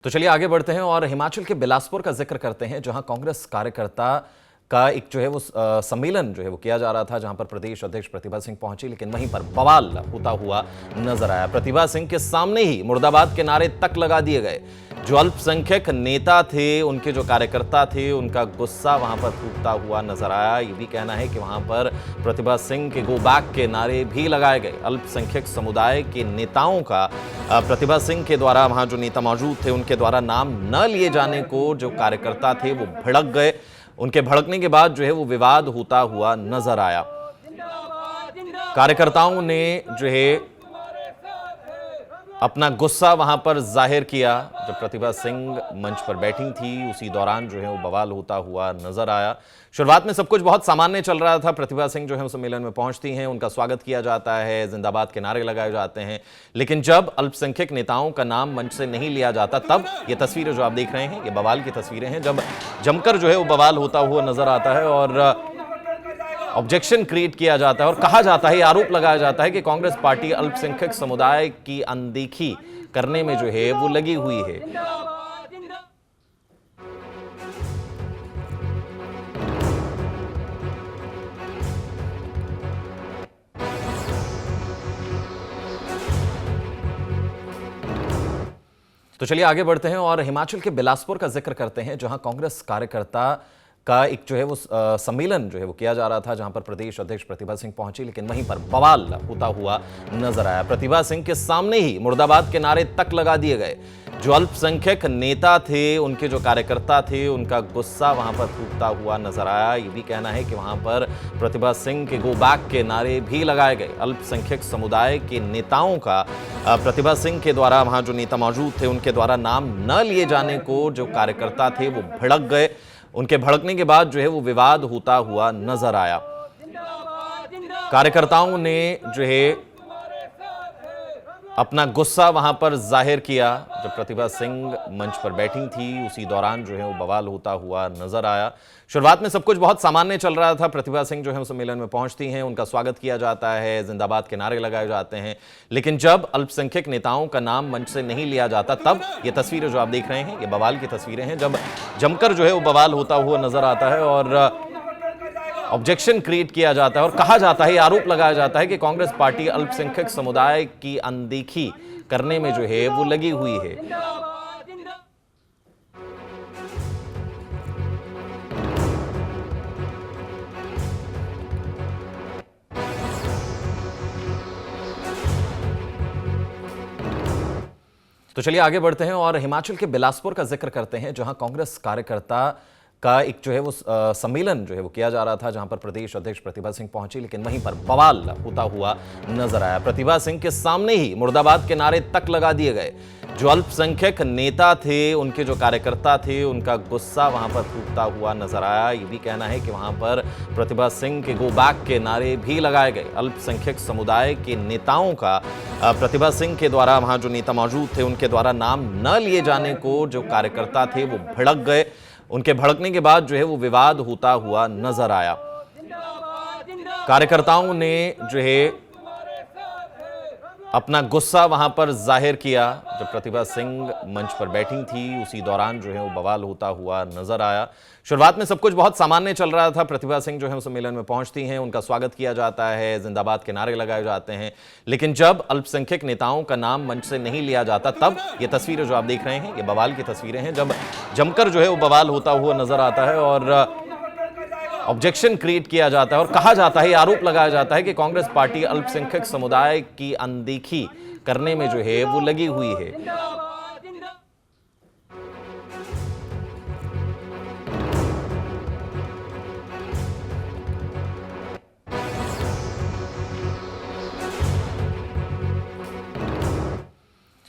तो चलिए आगे बढ़ते हैं और हिमाचल के बिलासपुर का जिक्र करते हैं, जहां कांग्रेस कार्यकर्ता का एक जो है वो सम्मेलन जो है वो किया जा रहा था, जहां पर प्रदेश अध्यक्ष प्रतिभा सिंह पहुंची, लेकिन वहीं पर बवाल होता हुआ नजर आया। प्रतिभा सिंह के सामने ही मुर्दाबाद के नारे तक लगा दिए गए। जो अल्पसंख्यक नेता थे, उनके जो कार्यकर्ता थे, उनका गुस्सा वहां पर फूटता हुआ नजर आया। ये भी कहना है कि वहां पर प्रतिभा सिंह के गो बैक के नारे भी लगाए गए। अल्पसंख्यक समुदाय के नेताओं का प्रतिभा सिंह के द्वारा, वहां जो नेता मौजूद थे उनके द्वारा नाम न लिए जाने को जो कार्यकर्ता थे वो भड़क गए। उनके भड़कने के बाद जो है वो विवाद होता हुआ नजर आया। कार्यकर्ताओं ने जो है अपना गुस्सा वहां पर जाहिर किया। जब प्रतिभा सिंह मंच पर बैठी थी, उसी दौरान जो है वो बवाल होता हुआ नजर आया। शुरुआत में सब कुछ बहुत सामान्य चल रहा था। प्रतिभा सिंह जो है सम्मेलन में पहुंचती हैं, उनका स्वागत किया जाता है, जिंदाबाद के नारे लगाए जाते हैं। लेकिन जब अल्पसंख्यक नेताओं का नाम मंच से नहीं लिया जाता, तब ये तस्वीरें जो आप देख रहे हैं, ये बवाल की तस्वीरें हैं, जब जमकर जो है वो बवाल होता हुआ नजर आता है और ऑब्जेक्शन क्रिएट किया जाता है और कहा जाता है, आरोप लगाया जाता है कि कांग्रेस पार्टी अल्पसंख्यक समुदाय की अनदेखी करने में जो है वो लगी हुई है। तो चलिए आगे बढ़ते हैं और हिमाचल के बिलासपुर का जिक्र करते हैं, जहां कांग्रेस कार्यकर्ता का एक जो है वो सम्मेलन जो है वो किया जा रहा था, जहां पर प्रदेश अध्यक्ष प्रतिभा सिंह पहुंची, लेकिन वहीं पर बवाल होता हुआ नजर आया। प्रतिभा सिंह के सामने ही मुर्दाबाद के नारे तक लगा दिए गए। जो अल्पसंख्यक नेता थे, उनके जो कार्यकर्ता थे, उनका गुस्सा वहां पर फूटता हुआ नजर आया। ये भी कहना है कि वहां पर प्रतिभा सिंह के गो बैक के नारे भी लगाए गए। अल्पसंख्यक समुदाय के नेताओं का प्रतिभा सिंह के द्वारा, वहां जो नेता मौजूद थे उनके द्वारा नाम न लिए जाने को जो कार्यकर्ता थे वो भड़क गए। उनके भड़कने के बाद जो है वो विवाद होता हुआ नजर आया। कार्यकर्ताओं ने जो है अपना गुस्सा वहां पर जाहिर किया। जब प्रतिभा सिंह मंच पर बैठी थी, उसी दौरान जो है वो बवाल होता हुआ नजर आया। शुरुआत में सब कुछ बहुत सामान्य चल रहा था। प्रतिभा सिंह जो है सम्मेलन में पहुंचती हैं, उनका स्वागत किया जाता है, जिंदाबाद के नारे लगाए जाते हैं। लेकिन जब अल्पसंख्यक नेताओं का नाम मंच से नहीं लिया जाता, तब ये तस्वीरें जो आप देख रहे हैं, ये बवाल की तस्वीरें हैं, जब जमकर जो है वो बवाल होता हुआ नजर आता है और ऑब्जेक्शन क्रिएट किया जाता है और कहा जाता है, आरोप लगाया जाता है कि कांग्रेस पार्टी अल्पसंख्यक समुदाय की अनदेखी करने में जो है वो लगी हुई है। तो चलिए आगे बढ़ते हैं और हिमाचल के बिलासपुर का जिक्र करते हैं, जहां कांग्रेस कार्यकर्ता का एक जो है वो सम्मेलन जो है वो किया जा रहा था, जहां पर प्रदेश अध्यक्ष प्रतिभा सिंह पहुंची, लेकिन वहीं पर बवाल होता हुआ नजर आया। प्रतिभा सिंह के सामने ही मुर्दाबाद के नारे तक लगा दिए गए। जो अल्पसंख्यक नेता थे, उनके जो कार्यकर्ता थे, उनका गुस्सा वहां पर फूटता हुआ नजर आया। ये भी कहना है कि वहां पर प्रतिभा सिंह के गो बैक के नारे भी लगाए गए। अल्पसंख्यक समुदाय के नेताओं का प्रतिभा सिंह के द्वारा, वहां जो नेता मौजूद थे उनके द्वारा नाम न लिए जाने को जो कार्यकर्ता थे वो भड़क गए। उनके भड़कने के बाद जो है वो विवाद होता हुआ नजर आया। कार्यकर्ताओं ने जो है अपना गुस्सा वहां पर जाहिर किया। जब प्रतिभा सिंह मंच पर बैठी थी, उसी दौरान जो है वो बवाल होता हुआ नजर आया। शुरुआत में सब कुछ बहुत सामान्य चल रहा था। प्रतिभा सिंह जो है सम्मेलन में पहुंचती हैं, उनका स्वागत किया जाता है, जिंदाबाद के नारे लगाए जाते हैं। लेकिन जब अल्पसंख्यक नेताओं का नाम मंच से नहीं लिया जाता, तब ये तस्वीरें जो आप देख रहे हैं, ये बवाल की तस्वीरें हैं, जब जमकर जो है वो बवाल होता हुआ नजर आता है और ऑब्जेक्शन क्रिएट किया जाता है और कहा जाता है, आरोप लगाया जाता है कि कांग्रेस पार्टी अल्पसंख्यक समुदाय की अनदेखी करने में जो है वो लगी हुई है।